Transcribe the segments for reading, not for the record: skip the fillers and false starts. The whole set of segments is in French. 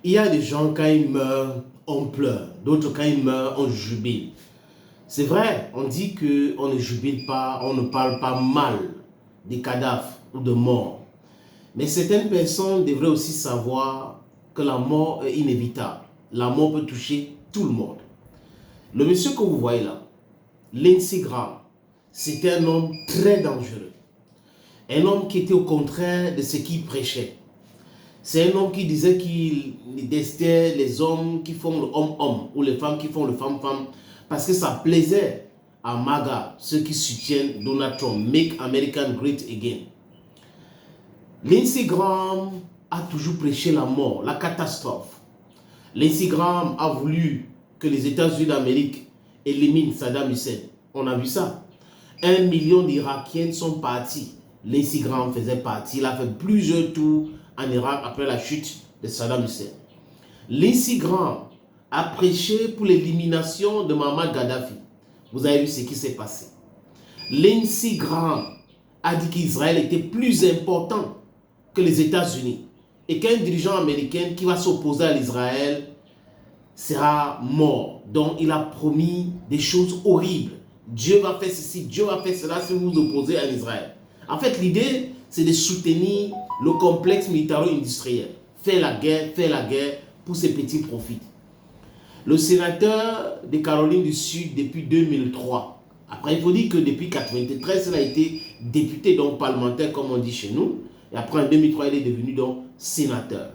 Il y a des gens, quand ils meurent, on pleure. D'autres, quand ils meurent, on jubile. C'est vrai, on dit qu'on ne jubile pas, on ne parle pas mal des cadavres ou de morts. Mais certaines personnes devraient aussi savoir que la mort est inévitable. La mort peut toucher tout le monde. Le monsieur que vous voyez là, Lindsey Graham, c'était un homme très dangereux. Un homme qui était au contraire de ce qu'il prêchait. C'est un homme qui disait qu'il détestait les hommes qui font le homme-homme ou les femmes qui font le femme-femme parce que ça plaisait à MAGA, ceux qui soutiennent Donald Trump, Make America Great Again. Lindsey Graham a toujours prêché la mort, la catastrophe. Lindsey Graham a voulu que les États-Unis d'Amérique éliminent Saddam Hussein. On a vu ça. 1 million d'Irakiens sont partis. Lindsey Graham faisait partie. Il a fait plusieurs tours en Irak après la chute de Saddam Hussein. Lindsey Graham a prêché pour l'élimination de Muammar Kadhafi. Vous avez vu ce qui s'est passé. Lindsey Graham a dit qu'Israël était plus important que les États-Unis et qu'un dirigeant américain qui va s'opposer à l'Israël sera mort. Donc il a promis des choses horribles. Dieu va faire ceci, Dieu va faire cela si vous vous opposez à l'Israël. En fait, l'idée, c'est de soutenir le complexe militaro-industriel. Faire la guerre pour ses petits profits. Le sénateur de Caroline du Sud depuis 2003. Après, il faut dire que depuis 1993, il a été député, donc parlementaire, comme on dit chez nous. Et après, en 2003, il est devenu donc sénateur.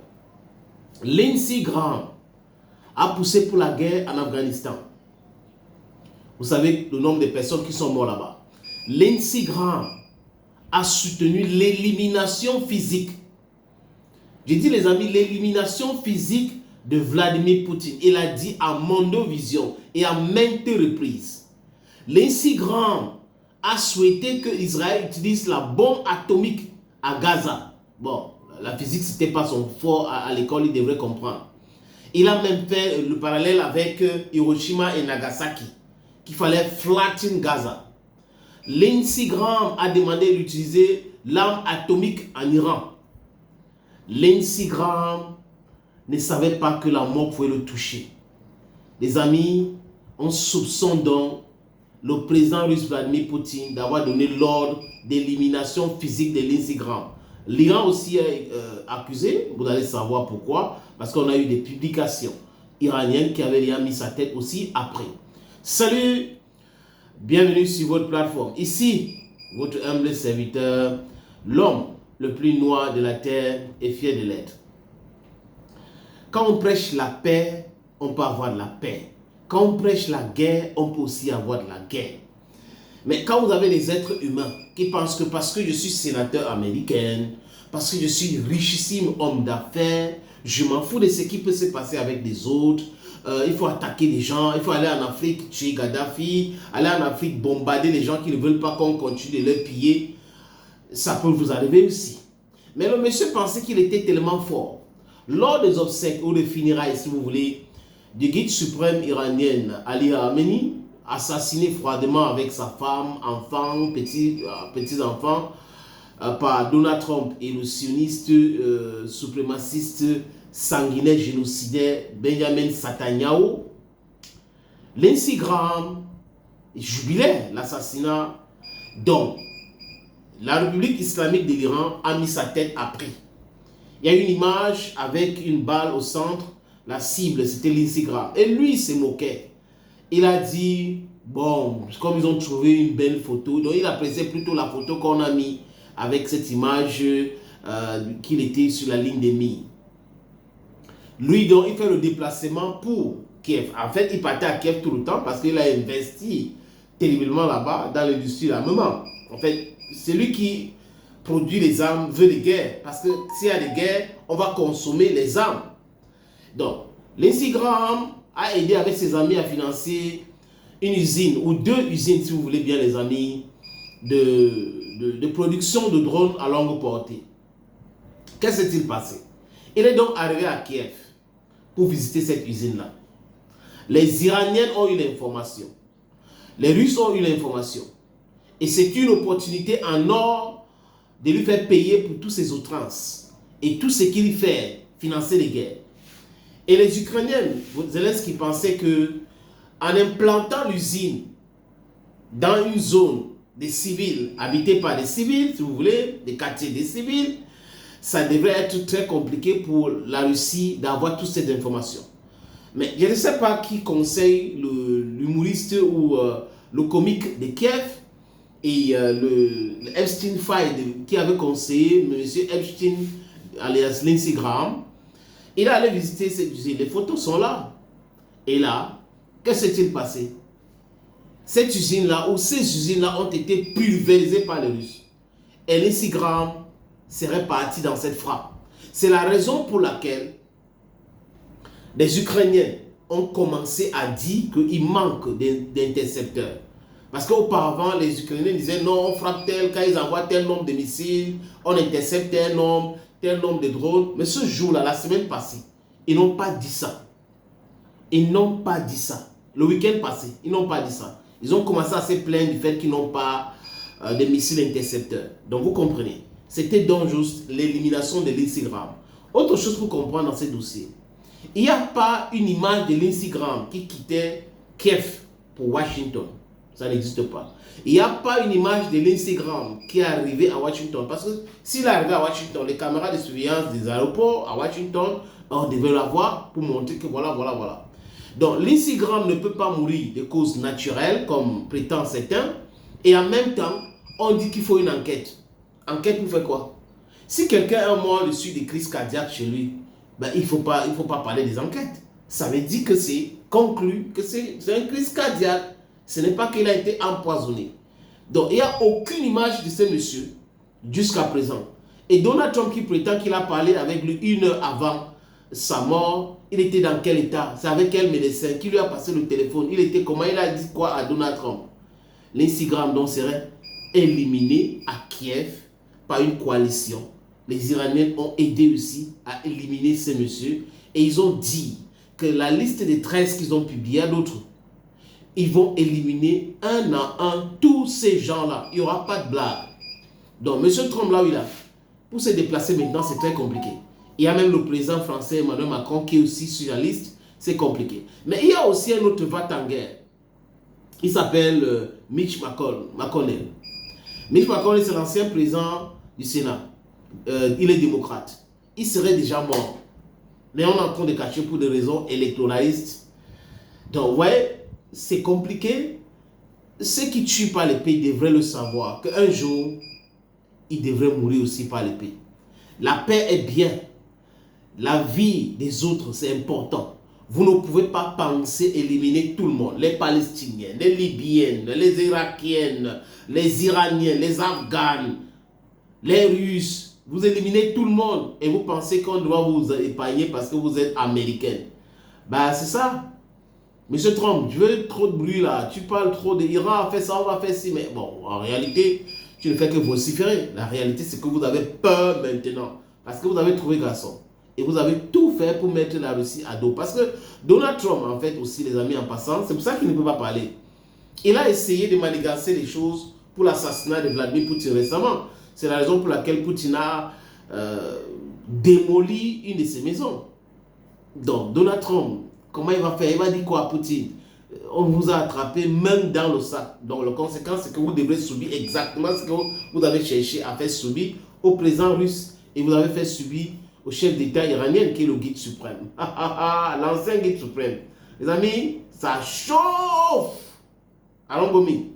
Lindsey Graham a poussé pour la guerre en Afghanistan. Vous savez le nombre de personnes qui sont mortes là-bas. Lindsey Graham a soutenu l'élimination physique. J'ai dit les amis, l'élimination physique de Vladimir Poutine. Il a dit à Mondovision et à maintes reprises. Lindsey Graham a souhaité que Israël utilise la bombe atomique à Gaza. Bon, la physique, ce n'était pas son fort à l'école, il devrait comprendre. Il a même fait le parallèle avec Hiroshima et Nagasaki, qu'il fallait flatten Gaza. Lindsey Graham a demandé d'utiliser l'arme atomique en Iran. Lindsey Graham ne savait pas que la mort pouvait le toucher. Les amis, on soupçonne donc le président russe Vladimir Poutine d'avoir donné l'ordre d'élimination physique de Lindsey Graham. L'Iran aussi est accusé, vous allez savoir pourquoi, parce qu'on a eu des publications iraniennes qui avaient déjà mis sa tête aussi après. Salut, bienvenue sur votre plateforme. Ici, votre humble serviteur, l'homme le plus noir de la terre et fier de l'être. Quand on prêche la paix, on peut avoir de la paix. Quand on prêche la guerre, on peut aussi avoir de la guerre. Mais quand vous avez des êtres humains qui pensent que parce que je suis sénateur américain, parce que je suis richissime homme d'affaires, je m'en fous de ce qui peut se passer avec les autres, il faut attaquer les gens, il faut aller en Afrique tuer Kadhafi, aller en Afrique bombarder les gens qui ne veulent pas qu'on continue de les piller, ça peut vous arriver aussi. Mais le monsieur pensait qu'il était tellement fort. Lors des obsèques ou des funérailles, si vous voulez, du guide suprême iranienne Ali Khamenei, assassiné froidement avec sa femme, enfants, petits-enfants, par Donald Trump et le sioniste suprémaciste sanguinaire génocidaire Benjamin Netanyahu, Lindsey Graham jubilait l'assassinat. Donc, la République islamique de l'Iran a mis sa tête à prix. Il y a une image avec une balle au centre, la cible c'était Lindsey Graham. Et lui il se moquait. Il a dit, bon, comme ils ont trouvé une belle photo, donc il appréciait plutôt la photo qu'on a mis avec cette image qu'il était sur la ligne des mines. Lui, donc, il fait le déplacement pour Kiev. En fait, il partait à Kiev tout le temps parce qu'il a investi terriblement là-bas dans l'industrie de l'armement. En fait, c'est lui qui produit les armes, veut les guerres. Parce que s'il y a des guerres, on va consommer les armes. Donc, Lindsey Graham a aidé avec ses amis à financer une usine ou 2 usines, si vous voulez bien les amis, de production de drones à longue portée. Qu'est-ce qui s'est passé? Il est donc arrivé à Kiev pour visiter cette usine-là. Les Iraniens ont eu l'information. Les Russes ont eu l'information. Et c'est une opportunité en or de lui faire payer pour tous ses outrances et tout ce qu'il fait, financer les guerres. Et les Ukrainiens, Zelensky pensait que en implantant l'usine dans une zone des civils, habitée par des civils, si vous voulez, des quartiers des civils, ça devrait être très compliqué pour la Russie d'avoir toutes ces informations. Mais je ne sais pas qui conseille l'humoriste ou le comique de Kiev et le Epstein File qui avait conseillé M. Epstein, alias Lindsey Graham. Il allait visiter cette usine. Les photos sont là. Et là, que s'est-il passé? Cette usine-là, ou ces usines-là ont été pulvérisées par les Russes. Et Lindsey Graham serait parti dans cette frappe. C'est la raison pour laquelle les Ukrainiens ont commencé à dire qu'il manque d'intercepteurs. Parce qu'auparavant, les Ukrainiens disaient non, on frappe tel, quand ils envoient tel nombre de missiles, on intercepte tel nombre de drones. Mais ce jour-là, la semaine passée, ils n'ont pas dit ça. Ils n'ont pas dit ça. Le week-end passé, ils n'ont pas dit ça. Ils ont commencé à se plaindre du fait qu'ils n'ont pas de missiles intercepteurs. Donc vous comprenez. C'était donc juste l'élimination de Lindsey Graham. Autre chose pour comprendre dans ce dossier. Il n'y a pas une image de Lindsey Graham qui quittait Kiev pour Washington. Ça n'existe pas. Il n'y a pas une image de Lindsey Graham qui est arrivé à Washington. Parce que s'il est arrivé à Washington, les caméras de surveillance des aéroports à Washington, on devait l'avoir pour montrer que voilà. Donc Lindsey Graham ne peut pas mourir de causes naturelles, comme prétend certains. Et en même temps, on dit qu'il faut une enquête. Enquête pour faire quoi? Si quelqu'un est mort de suite des crises cardiaques chez lui, ben, il ne faut pas parler des enquêtes. Ça veut dire que c'est conclu que c'est une crise cardiaque. Ce n'est pas qu'il a été empoisonné. Donc, il n'y a aucune image de ce monsieur jusqu'à présent. Et Donald Trump qui prétend qu'il a parlé avec lui 1 heure avant sa mort, il était dans quel état? C'est avec quel médecin? Qui lui a passé le téléphone? Il était comment? Il a dit quoi à Donald Trump? Lindsey Graham donc serait éliminé à Kiev par une coalition. Les Iraniens ont aidé aussi à éliminer ces messieurs. Et ils ont dit que la liste des 13 qu'ils ont publiés, à d'autres, ils vont éliminer un à un tous ces gens-là. Il n'y aura pas de blague. Donc, M. Trump, là où il a, pour se déplacer maintenant, c'est très compliqué. Il y a même le président français Emmanuel Macron qui est aussi sur la liste. C'est compliqué. Mais il y a aussi un autre va-t-en-guerre. Il s'appelle Mitch McConnell. Mitch McConnell, c'est l'ancien président du Sénat. Il est démocrate. Il serait déjà mort. Mais on est en train de cacher pour des raisons électoralistes. Donc, ouais, c'est compliqué. Ceux qui tuent par l'épée devraient le savoir. Qu'un jour, ils devraient mourir aussi par l'épée. La paix est bien. La vie des autres, c'est important. Vous ne pouvez pas penser éliminer tout le monde. Les Palestiniens, les Libyens, les Irakiennes, les Iraniens, les Afghans, les Russes. Vous éliminez tout le monde et vous pensez qu'on doit vous épargner parce que vous êtes américain. Bah, c'est ça. Monsieur Trump, tu veux trop de bruit là. Tu parles trop de l'Iran, on fait ça, on va faire ci. Mais bon, en réalité, tu ne fais que vociférer. La réalité, c'est que vous avez peur maintenant. Parce que vous avez trouvé garçon. Et vous avez tout fait pour mettre la Russie à dos. Parce que Donald Trump, en fait, aussi, les amis, en passant, c'est pour ça qu'il ne peut pas parler. Il a essayé de manigancer les choses pour l'assassinat de Vladimir Poutine récemment. C'est la raison pour laquelle Poutine a démoli une de ses maisons. Donc, Donald Trump, comment il va faire? Il va dire quoi à Poutine? On vous a attrapé même dans le sac. Donc, la conséquence, c'est que vous devrez subir exactement ce que vous avez cherché à faire subir au président russe. Et vous avez fait subir au chef d'État iranien qui est le guide suprême. L'ancien guide suprême. Les amis, ça chauffe. Allons, Gomi.